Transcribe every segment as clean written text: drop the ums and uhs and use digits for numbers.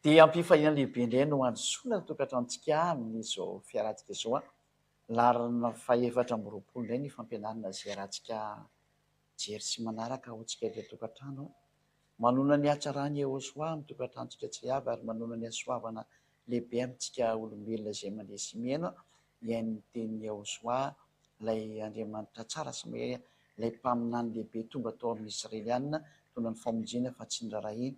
Dia ampifahina lehibe indray no ansoina tokantranontsika amin'izao fiarantsika izao larina faefatra amby roapolo indray ny fampianarana izay rahantsika jery sy manaraka ho tsika ilay tokantrano. Manona ny hatsarany Iehosoa amin'ny tokantranontsika tsy avy ary manona ny hasoavana lehibe amintsika olombelona izay mandeha sy miaina iain'ny teny Iehosoa ilay Andriamanitra tsara sy ilay mpaminany lehibe tonga tao amin'ny Israelianina tondra ny famonjena fa tsy nirarahiny.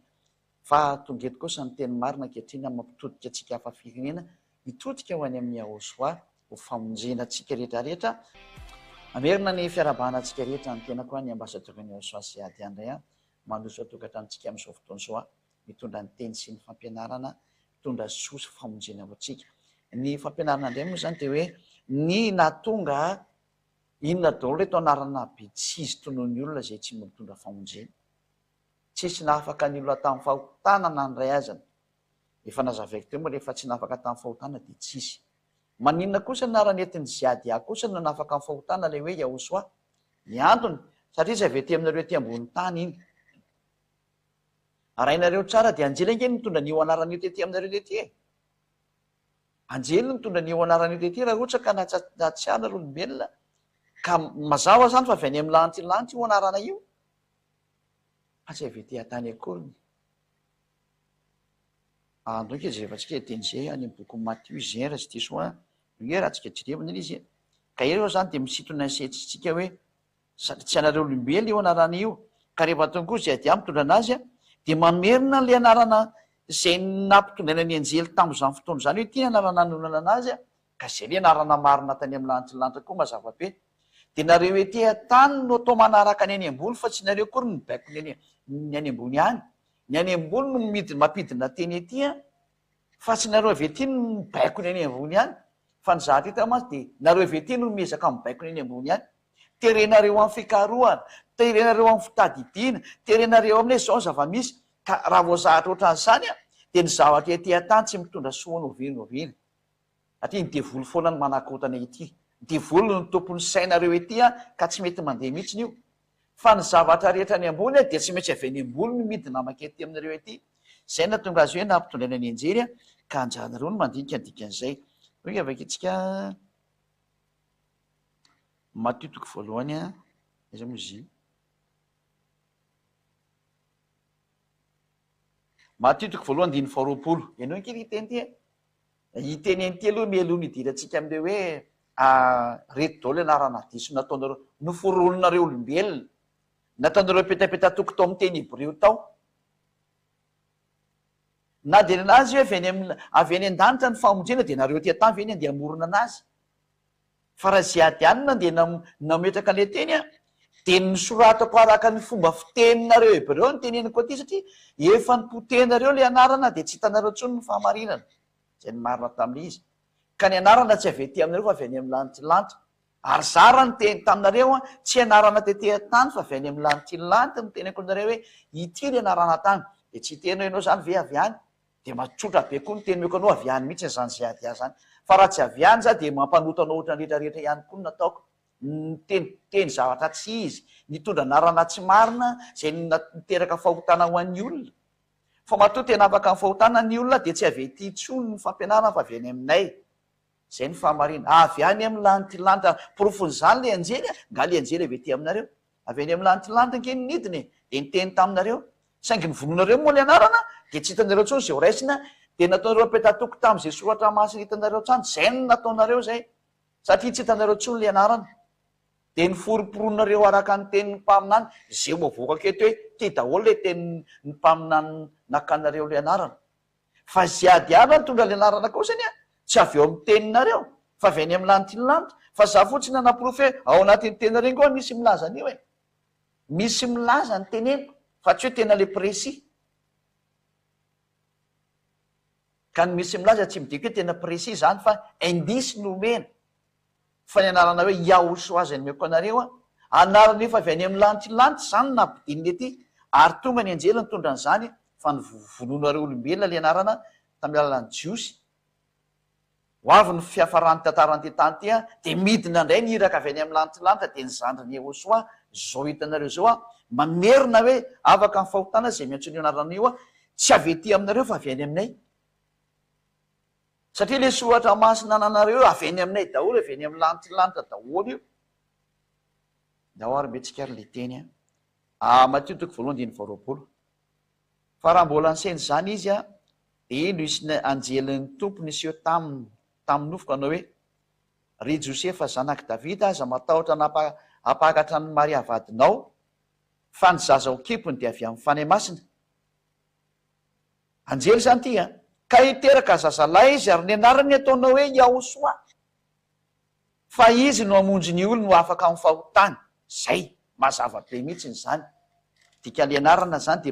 Fa tonga eto kosa ny teny marina ankehitriny mampitodika antsika hafa firenena hitodika ho any amin'ny Iehosoa ho famonjena antsika rehetrarehetra. Amerina ny fiarabana antsika rehetra ny tena koa ny ambasadorany Iehosoa sy ady andray mandroso atokantranontsika amin'izao fotoana izao mitondra ny teny sy ny fampianarana mitondra soa sy famonjena ho antsika. Ny fampianarana indray moa zany dia hoe ny nahatonga inona daholo reto anarana be tsy izy tonoa ny olona izay tsy mitondra famonjena. Tsisy nahafaka ny olona tamin'ny fahotana na ndray azany. Efa nazavaiko teo moa rehefa tsy nahafaka tamin'ny fahotana dia tsisy. Maninona kosa naranetiny ziady kosa no nahafaka amin'ny fahotana ilay hoe Iehosoa. Ny antony satria tsy avy ety aminareo ety ambony tany iny. Arahinareo tsara dia anjely ange mitondra n'io anaran'io tety aminareo tety e. Anjely mitondra n'io anaran'io tety raha ohatra ka nahatsiana olombelona ka mazava zany fa avy any amin'ny lanitra io anarana io. Fa tsy avy ety an-tany akory. Androika izay rehefantsika teny izay any amin'ny boky Matthieu izay raha tsy diso hoe raha tsika jerevana izy. Ka eo zany dia misintona ny sehatrintsika hoe tsy anareo olombelona io anarana io. Ka rehefa tonga kosa ziady mitondra anazy dia mamerina ilay anarana izay nampitondraina ny anjely tamin'izany fotoana izany hoe ity anarana nanonana anazy ka izay ilay anarana marina tany amin'ny lanitra lanitra koa mazava be. Dia nareo ety an-tany no atao manaraka ny any ambony fa tsy nareo kory ny baiko ny any ambony ihany. Ny any ambony no mampidina teny ety fa tsy nareo avy ety no baiko ny any ambony ihany. Fa ny zahatra hita mantsy dia nareo avy ety no miezaka amin'ny baiko ny any ambony ihany. Terenareo amin'ny fikarohana, terenareo amin'ny fitadidiana, terenareo amin'ilay izao zava-misy. Ka raha vao zahatra ohatran'izany dia ny zavatra ety an-tany tsy mitondra soa novinovina. Satria ny devoly foana ny manakotana ety. Devoly ny tompon'ny sainareo ety ka tsy mety mandeha mihitsy io. Fa ny zavatra rehetra ny ambony dia tsy maintsy avy any ambony no midina makety aminareo ety. Izay nahatonga azy hoe nampitondraina ny anjely ka anjahanareo no mandinika dikan'izay. Hoe avy antsika Matthieu toko voalohany izay moa izy. Matthieu toko voalohany diny faha roapolo. Ianao kely hiteny ity hiteny an'ity aloha mialoha nidirantsika amin'ilay hoe reto daholo anarana diso nataonareo noforononareo olombelona. Nataonareo petapeta toko tao amin'ny teny Hebreo tao. Na dia anazy hoe avy any an-danitra ny famonjena dia nareo ety an-tany ve ny andeha hamorona anazy. Fa raha ziady anina dia nametraka ilay teny dia nisoratako araka ny fomba fiteninareo Hebreo ny teneniko aty satria efa nipotenareo ilay anarana dia tsy hitanareo intsony ny fahamarinana. Izay ny marina tamin'izy. Ka ny anarana tsy avy ety aminareo fa avy any amin'ny lanitra. Ary zara ny teny taminareo tsy anarana tety an-tany fa avy any amin'ny lanitra lanitra no teneniko anareo hoe ity ilay anarana tany. Dia tsy tenao ianao zany ve avy any. Dia matsotra be koa ny tenimeko anao avy any mihitsy izany ziady zany. Fa raha tsy avy any za dia mampanota anao ohatra ny rehetrarehetra ihany koa nataoko. Teny zavatra tsy izy, nitondra anarana tsy marina izay niteraka fahotana ho an'ny olona. Fa matoa tena afaka amin'ny fahotana ny olona dia tsy avy ety intsony ny fampianarana fa avy any aminay. Izay ny fahamarina. Avy any amin'ny lanitra lanitra porofon'izany ilay anjely nga ilay anjely avy ety aminareo. Avy any amin'ny lanitra lanitra nke nidiny dia niteny taminareo. Saingy ny vononareo moa ilay anarana dia tsy hitanareo intsony izay ho raisina dia nataonareo apetatoko tamin'izay soratra masina hitanareo trano. Izay no nataonareo izay. Satria tsy hitanareo intsony ilay anarana. Dia niforiporonareo araka ny tenin'ny mpaminany izay mavoaka aketo hoe ty daholo ilay tenin'ny mpaminany nakanareo ilay anarana. Fa ziady ihany nitondra ilay anarana kosany tsy avy eo amin'ny teninareo fa avy any amin'ny lanitra ny lanitra. Fa za fotsiny nanaporofy hoe ao anatin'ny tenareo koa misy milaza an'io e. Misy milaza ny teneniko fa tsy hoe tena le précis. Ka ny misy milaza tsy midika hoe tena précis zany fa indisy no omena. Fa ny anarana hoe Iehosoa azy nomeko anareo anarana io fa avy any amin'ny lanitra lanitra zany nampidininy ety ary tonga ny anjely nitondra an'izany fa ny vononareo olombelona ilay anarana tamin'ny alalan'ny jiosy. Ho avy ny fiafarany tantarany tany ty dia midina indray ny iraka avy any amin'ny lanitra lanitra dia ny zandriny Iehosoa zao hitanareo zao mamerina hoe afaka amin'ny fahotana izay miantso ny anarana io tsy avy ety aminareo fa avy any aminay satria le soatra masina ananareo avy any aminay daholo avy any amin'ny lantilanitra daholo io da oary betsikary le teny Matteo 1:22 fa raha mbola anseny zany izy de ino isy anjelin'ny tompony iseho tamin'ny nofoko anao hoe ry Josefa zanaky Davida aza matahotra apakatra ny Maria vadinao fa ny zaza ho kipony de avy amin'ny fanahy masina. Anjely zany ty ka hiteraka zazalahy izy ary ny anarany ataonao hoe Yahosoa fa izy no amonjy ny olo no afaka amin'ny fahotany. Zay mazava be mihitsy zany. Dika le anarana zany de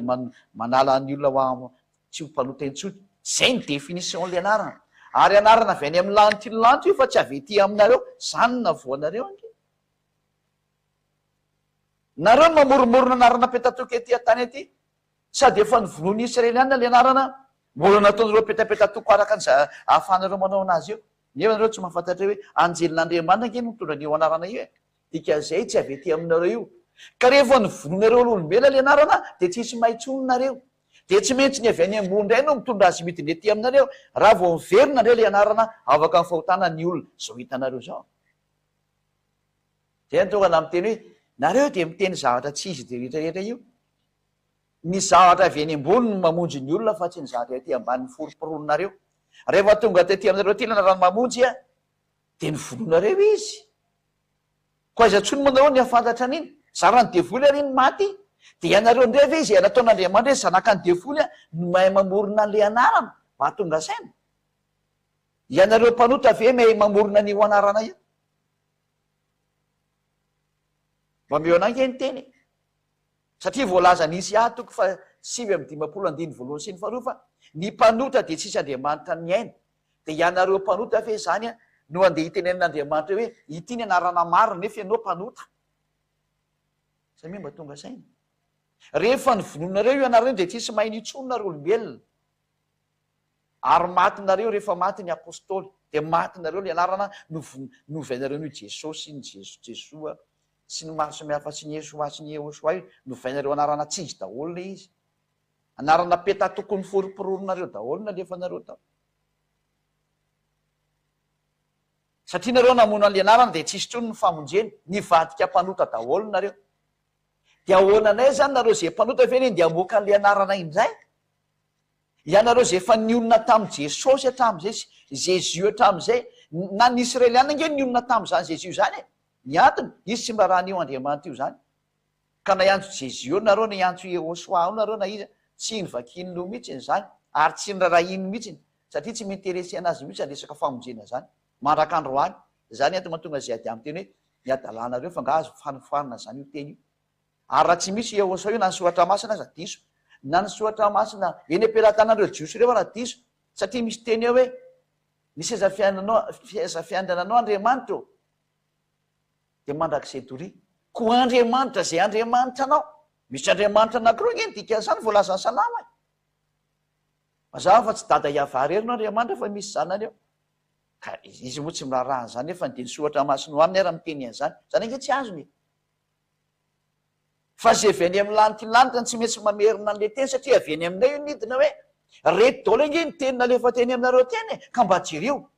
manala ny olona tsy ho mpanota intsony. Zay ny definition le anarana. Ary anarana avy any amin'ny lantilanto io fa tsy avy ety aminareo, zany na voanareo ange. Nareo mamoromorona anarana petatoka ety an-tany ety, sady efa nivonoan'ny Israeliana le anarana, mbola nataonareo petapetatoko araka an'izay ahafahanareo manao anazy io. Nefa nareo tsy mahafantatra hoe anjelin'Andriamanitra nge no mitondra an'io anarana io dika zay tsy avy ety aminareo io. Ka rehefa nivononareo olombelona le anarana de tsy isy mahintsononareo. De tsy maintsy ny avy any ambony indray no mitondra azy midiny ety aminareo raha vao miverina ndray le anarana afaka amin'ny fahotana ny olona zao hitanareo zao. Zay ny tonga na miteny hoe nareo de miteny zavatra tsy izy de rehetrarehetra io. Ny zavatra avy any ambony no mamonjy ny olona fa tsy ny zavatra ety ambanin'ny foroporonareo. Rehefa tonga tety aminareo ty lana rano mamonjy de nivolonareo izy. Ko aiza ntsony manareo ny afantatra an'iny zarany devoly ary iny maty de ianareo indray ve izy nataon'Andriamanitra hoe zanaka ny devoly no mahay mamorona an'le anarana mahatonga saina. Ianareo mpanota ve mahay mamorona an'io anarana io? Mba meo anange ny teny satria voalaza nisy toko fa 7:dimapolo sy ny faharoa fa ny mpanota de tsisy Andriamanitra ny aina. De ianareo mpanota fe zany no andeha hitenen'Andriamanitra hoe ity ny anarana marina nefa ianao mpanota. Zay mba tonga saina. Rehefa nivononareo io anareo de tsisy mahay nitsononareo olombelona. Ary matinareo rehefa maty ny apôstôly de matinareo le anarana novainareo ny Jesosy ny Jesoa sy ny maro samihafa sy ny Yesoa sy ny Yehosoa io novainareo anarana tsy izy daholo le izy. Anarana petatokony foroporonareo daholo nalefanareo tao. Satria nareo namono an'le anarana de tsisy tsony ny famonjeny, nivadika mpanota daholo nareo. De ahoananay zany nareo zay mpanota ve de amoaka an'le anarana indray? Ianareo zay efa nionona tamin'i Jesosy hatramin'izay Jésus hatramin'izay na ny Israeliana nge nionona tamin'izany Jésus zany ny antony izy tsy mba raha an'io Andriamanitra io zany. Ka na iantso Jésus eo nareo na iantso Yehosoa ao nareo na iza tsy nivakiny lo mihitsy zany ary tsy nirarahiny mihitsy satria tsy minteresy anazy mihitsy resaka famonjena zany. Mandrak'androany zany ato mahatonga zay ady amin'ny teny hoe miadalanareo fa ngazo fanofarana zany io teny io. Ary raha tsy misy Yehosoa io na ny soratra masina aza diso, na ny soratra masina eny am-pelatanareo jiosy reo raha diso satria misy teny eo hoe ny seza fiandrananao Andriamanitra de mandrak'izay doria ko Andriamanitra zay Andriamanitra anao. Misy Andriamanitra anankiroa nge dikan'izany voalazany salama. Mazava fa tsy dada iavarery no Andriamanitra fa misy zanany eo. Ka izy moa tsy miraharaha zany efa de ny soratra masina hoaniny raha miteny an'izany. Zany ange tsy azony. Fa zay avy any amin'ny lantilanitra tsy maintsy mamerina an'le teny satria avy any aminay io nidina hoe reto daholo ange ny teny nalefa teny aminareo teny ka mba jireo.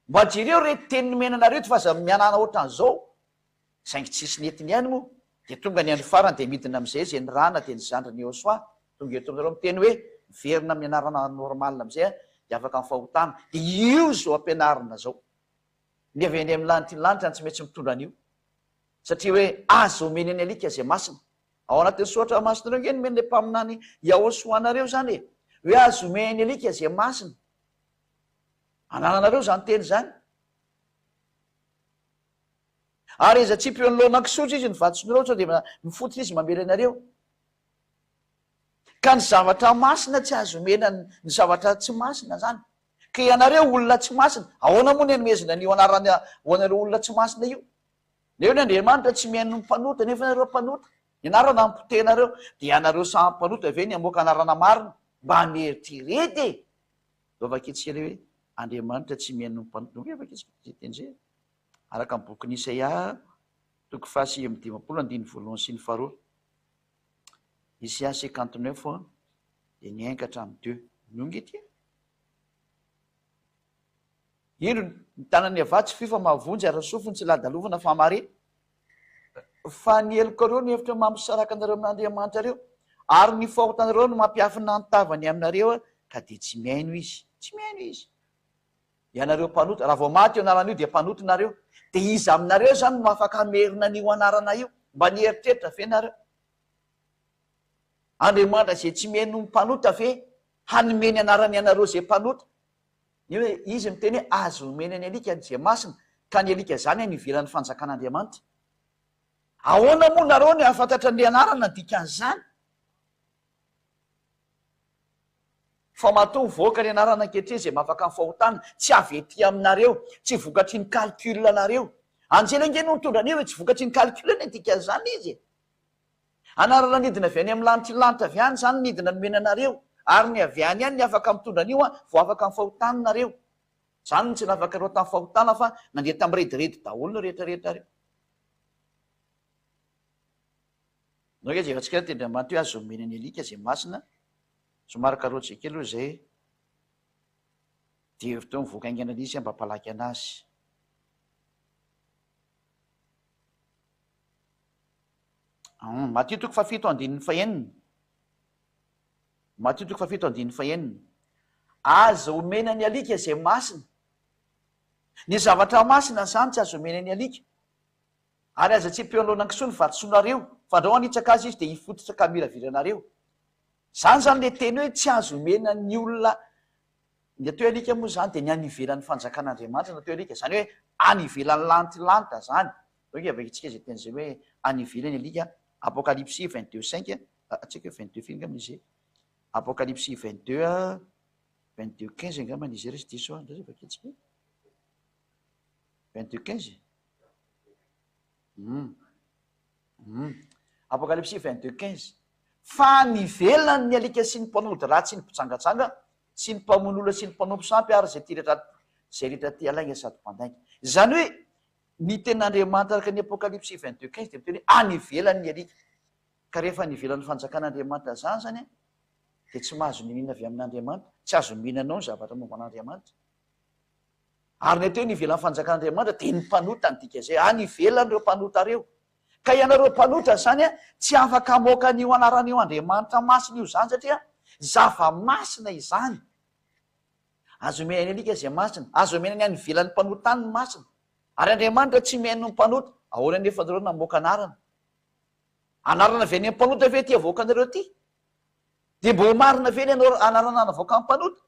Mba jireo reto teny nomenanareo fa aza mianana ohatran'izao. Saingy tsisy netiny ihany moa de tonga ny andro farany de midina am'izay zay ny rana de ny zandriny Yehosoa tonga eto aminareo miteny hoe miverina amin'ny anarana normalina am'izay de afaka amin'ny fahotana. De io zao ampianarina zao. Ny avy any amin'ny lantilanitra tsy maintsy mitondra an'io. Satria hoe azo omeny any alika zay masina. Ao anatin'ny soratra masinareo nge nomeny le mpaminany Yehosoa anareo zany hoe azo omeny alika zay masina. Anananareo zany teny zany. Ary iza tsy peo nyloanankisotry izy ny vatosonareo sao de mifotitra izy mamely anareo. Ka ny zavatra masina tsy azo omena ny zavatra tsy masina zany. Ka ianareo olona tsy masina, ahoana moa ny anomezina an'io anarana hoanareo olona tsy masina io? Neo ny Andriamanitra tsy mihaino ny mpanota nefa nareo mpanota. Ianarana ampotenareo de ianareo samy mpanota ve ny amoaka anarana marina mba hameritrirety lovakitsika le hoe Andriamanitra tsy mihaino ny mpanota. Hoe vakitsika tenizay araka amin'ny boky ny Isaia 1:15 sy ny 2. Isaia 59 dia ny 1 nongety ino ny tanany avatsy fifa mavonjy ary sofiny tsy ladalovana fa mare fa ny eloko reo ny hevitra mampisaraka anareo amin'Andriamanitra reo ary ny fahotanareo no mampiafina nytavany aminareo ka dia tsy miaino izy ianareo mpanota raha vao maty io anaran'io dia mpanotonareo dia izy aminareo zany no afaka hamerina n'io anarana io mba nieritreritra ve nareo Andriamanitra zay tsy miaino mpanota ve hanomeny anarany anareo zay mpanota ny hoe izy miteny hoe azo omeny ny alika zay masina ka ny alika zany any ivelan'ny fanjakan'Andriamanitra ahoana moa nareo ny afantatra ny anarana dikan'izany fa matoa voaka ny anarana ankehitriny zay mafaka ny fahotana tsy avety aminareo tsy vokatry ny calcul nareo anjela nge no mitondra anio hoe tsy vokatry ny calcul ny dikan'izany izy anarana nidina avy any amin'ny lanitra avy any zany nidina nomena anareo ary ny avy any any ny afaka mitondra anio vo afaka ny fahotananareo zany ny tsy nafaka reo tamin'ny fahotana fa nandeha tamin'ny rediredy daholo rehetrarehetra reo noke zay efa-tsika tendriamanitra hoe azo omena ny alika zay masina somary karotsy kely io zay dia hevitra mivoaka ainganana izy mba hampalaky anazy Matthieu 7:15 Matthieu 7:15 azo omena ny alika zay masina ny zavatra masina zany tsy azo omena ny alika ary aza tsy mpeolona kisoa ny vatsoanareo fa andreo anitsaka azy izy dia hifototra ka miraviranareo zany zany le teny hoe tsy azo omena ny olona ny atao alika moa zany dia ny anivelan'ny fanjakan'Andriamanitra natao alika zany hoe anivelan'ny lantilanitra zany oe avakintsika zay teny zay hoe anivelany alika Apocalypse 22:5 atsika 22 angamba izy Apocalypse 22:15 angamba izy resy diso andreo avakintsika 22:15 Apocalypse 22:15 fa nivelany ny alika sy ny mpanody ratsy ny mpitsangatsanga sy ny mpamonola sy ny mpanompo sampy ary zay rehetra ty alaina sady mpandainga zany hoe ny ten'Andriamanitra araka ny Apocalypse 22:15 dia miteny hoe anivelany ny alika ka rehefa nivelan'ny fanjakan'Andriamanitra zany zany dia tsy mahazo ninina avy amin'Andriamanitra tsy azo mihinanao ny zavatra momba an'Andriamanitra ary ny atao hoe nivelan'ny fanjakan'Andriamanitra dia ny mpanota ny dika zay anivelany reo mpanota reo ka ianareo mpanota zany tsy afaka hamoaka n'io anaran'io Andriamanitra masina io zany satria zava masina izany azo omena ny alika zay masina azo omena ny anivelan'ny mpanota ny masina ary Andriamanitra tsy miaino ny mpanota ahoana nefa anareo namoaka anarana avy any mpanota ve ty avoaka anareo ty dia mbo marina ve ny anarana navoaka amin'ny mpanota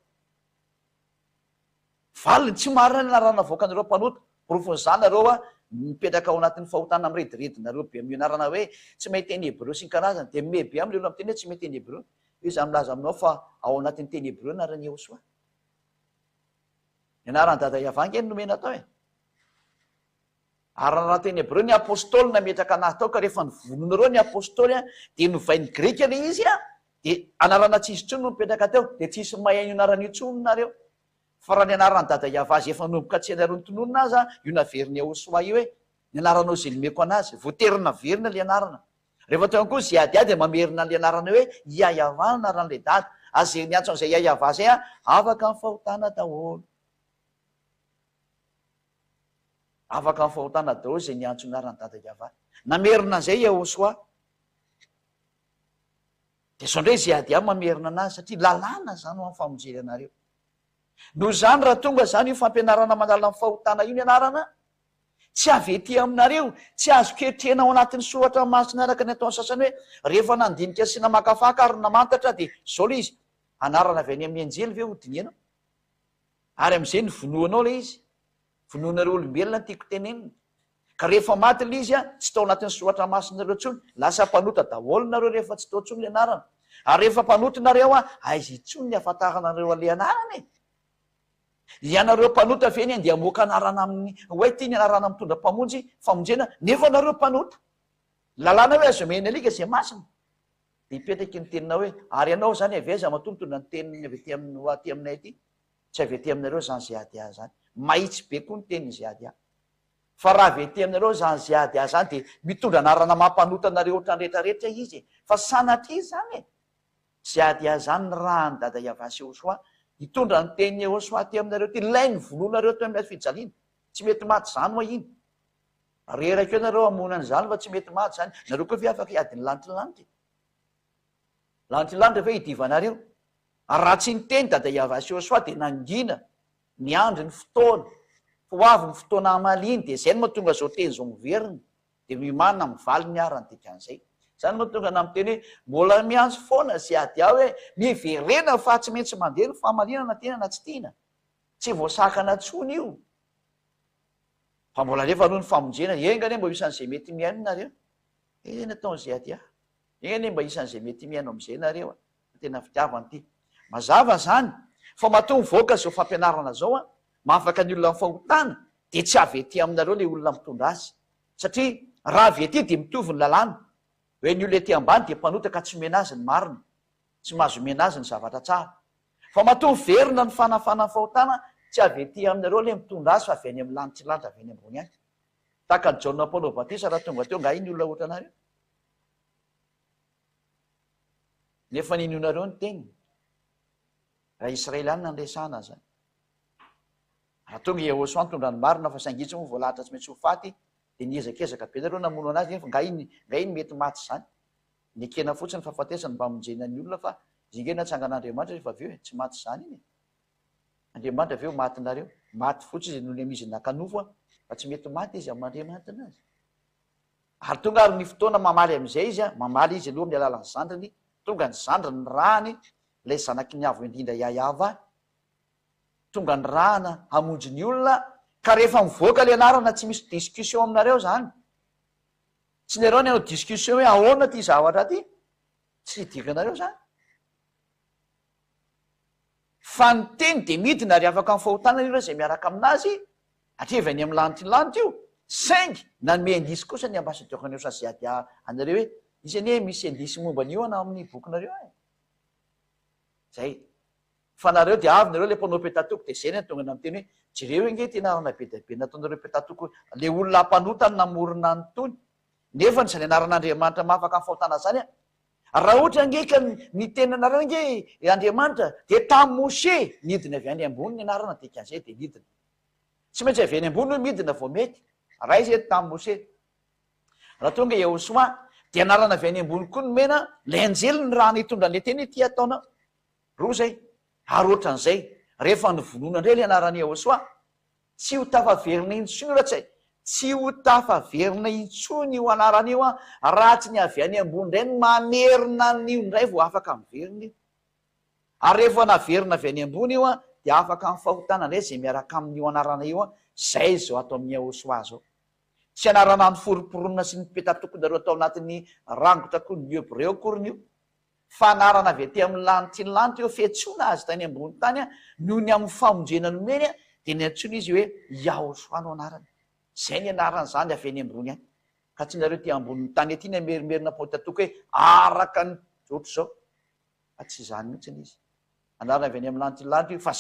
valiny tsy marina ny anarana navoaka anareo mpanota porofon'izany nareo mipetraka ao anatin'ny fahotana ami'rediredinareo be amin'io anarana hoe tsy mahay teny hebreo sy ny karazany dia mebe am'le olo amiteny hoe tsy mahay teny hebreo io zany milaza aminao fa ao anatin'ny teny hebreo narany Ehosoa ny anarany dada Iavangy ny nomena atao ary raha teny hebreo ny apôstôly nametraka anazy tao ka rehefa nivononareo ny apôstôly dia novainy greka le izy dia anarana tsisy tsony no mipetraka teo dia tsisy mahay anaran'io tsony nareo fa raha ny anarany dada Iavazy efa nomboka tsy anareo nytononina azy io naveriny Ehosoa io hoe ny anaranao zay nomeko anazy voaterina verina le anarana rehefa teo koa zay adiady mamerina le anarana hoe Iaiava anaran'le dada azay niantson'izay Iaiava zay afaka ny fahotana daholo afaka ny fahotana daholo zay niantso anarany dada Iava namerina zay Ehosoa dia sao ndray zay adia mamerina anazy satria lalàna zany ho amin'ny famonjely anareo noho zany raha tonga zany io fampianarana manala ny fahotana io ny anarana tsy avety aminareo tsy azo kehitrena ao anatin'ny soratra masina araka ny ataon'ny sasany hoe rehefa nandinika sy namakafaka ary namantatra dia zao le izy anarana avy any amin'ny anjely ve hodinianao ary amin'izay ny vonoanao le izy vonoanareo olombelona tiako tenenina ka rehefa maty le izy tsy tao anatin'ny soratra masinareo tsony lasa mpanota daholo nareo rehefa tsy tao tsony le anarana ary rehefa mpanotonareo aizy itsony ny afantaranareo ale anarana ianareo mpanota ve ny andeha moaka anarana amin'ny hoe ty ny anarana mitondra mpamonjy famonjena nefa nareo mpanota lalàna hoe azo omeny alika zay masina dia hipetraky ny tenina hoe ary ianao zany avy aiza matomotondra ny teniny avy aty aty aminay aty tsy avy aty aminareo zany zay adia zany mahitsy be koa ny teniny zay adia fa raha vety aminareo zany zay ady azy zany dia mitondra anarana mampanotana reheotra rehetrarehetra izy fa sanatra izy zany zay ady azy zany raha ny dada Iavasy Iosoa hitondra ny teny Iosoa ty aminareo ty ilainy volonareo to amin'ny fijaliana tsy mety maty zany moa iny reraka eo nareo amonany zany fa tsy mety maty zany nareo koa fe afaka hiadiny lanitry lanitry ve hidivanareo raha tsy niteny dada Iavasy Iosoa dia nangina ny andro ny fotoana ho avy ny fotoana amaliny dia zay no mahatonga zao teny zao miveriny dia mimanina mivaly ny arany dikan'izay zany mahatonga na miteny hoe mbola miantso foana zay ady ao hoe miverena fa tsy maintsy mandeha ny fahamalinana tena na tsy tiana tsy voasakana tsony io fa mbola rehefa noho ny famonjena engane mba isan'izay mety miaino nareo nataon'izay ady aho engane mba isan'izay mety miaino am'izay nareo tena fitiavany ty mazava zany fa mahatonga voaka zao fampianarana zao mahafaka ny olona mifahotana dia tsy avy ety aminareo le olona mitondra azy satria raha avy ety dia mitovy ny lalàna hoe ny olona ety ambany dia mpanota ka tsy mena azy ny marina tsy mahazo mena azy ny zavatra tsara fa mahatonga verina ny fanafana ny fahotana tsy avy ety aminareo le mitondra azy fa avy any amin'ny lanitry lanitra avy any ambony any tahaka ny Jaona Paolo Batisa raha tonga teo nga iny olona ohatra anareo nefa ninonareo ny teniny raha Israelianina nresahana zany raha tonga Iosoa nitondra ny marina fa saingitsy moa voalahatra tsy maintsy ho faty dia niezakezaka be nareo namono anazy nefa nga iny mety maty zany ny ekena fotsiny fahafatesany mba monjena ny olona fa zinge natsangan'Andriamanitra rehefa avy eo tsy maty zany iny Andriamanitra avy eo matynareo maty fotsy izy noho ny amizy nakanofo fa tsy mety maty izy amin'Andriamanitra anazy ary tonga ary ny fotoana mamaly am'izay izy mamaly izy aloha amin'ny alalan'ny zandriny tonga ny zandriny ny rahany ilay zanaky ny avo indrindra Yahava tonga ny rahana hamonjy ny olona ka rehefa mivoaka le anarana tsy misy discussion aminareo zany tsy nereo ny anao discussion hoe ahoana ty zavatra ty tsy dikanareo zany fa ny teny dia midina ary afaka amin'ny fahotana ireo zay miaraka aminazy atreva any amin'ny lanitry io saingy nanome indisy kosa ny ambasadeur-ny Iosa zay ady anareo hoe isany hoe misy indisy momba an'io ana amin'ny bokinareo zay fa nareo dia avy nareo le mpanao petatoko dia zay ny tonga na miteny hoe jereo inge tena arana be dia be nataonareo petatoko le olona mpanota ny namorona ny tony nefa ny zany anaran'Andriamanitra mahafaka amin'ny fahotana zany raha ohatra angeka ny tenanareo nge Andriamanitra dia tamin'ny Mose nidina avy any ambony ny anarana dikan'izay dia nidina tsy maintsy avy any ambony hoe midina vao mety raha izy eto tamin'ny Mose raha tonga Iosoa dia anarana avy any ambony koa ny mena lay anjely ny raha nitondra le teny ty ataona roa zay ary ohatran'izay rehefa nyvonona indray le anarany Iosoa tsy ho tafaverina intsony ratsy tsy ho tafaverina intsony io anarana io raha tsy ny avy any ambony indray ny mamerina n'io indray vao afaka miverina io ary rehefa naverina avy any ambony io dia afaka amin'ny fahotana indray zay miaraka amin'io anarana io zay zao atao amin'ny Iosoa zao tsy anarana ny foroporonina sy ny petatokonareo atao anatin'ny rangotra koa ny Hebreo akoriny io fa anarana avy ety amin'ny lanitry ny lanitra eo fiantsoana azy tany ambony tany noho ny amin'ny famonjena no meny dia ny antsoina izy hoe Iosoa no anarany zay ny anarana zany avy any ambony any ka tsy nareo ty ambonin'ny tany ety ny amerimerina petatoko hoe araka ny ohatr' zao fa tsy zany mihitsy izy anarana avy any amin'ny lanitry ny lanitra io fa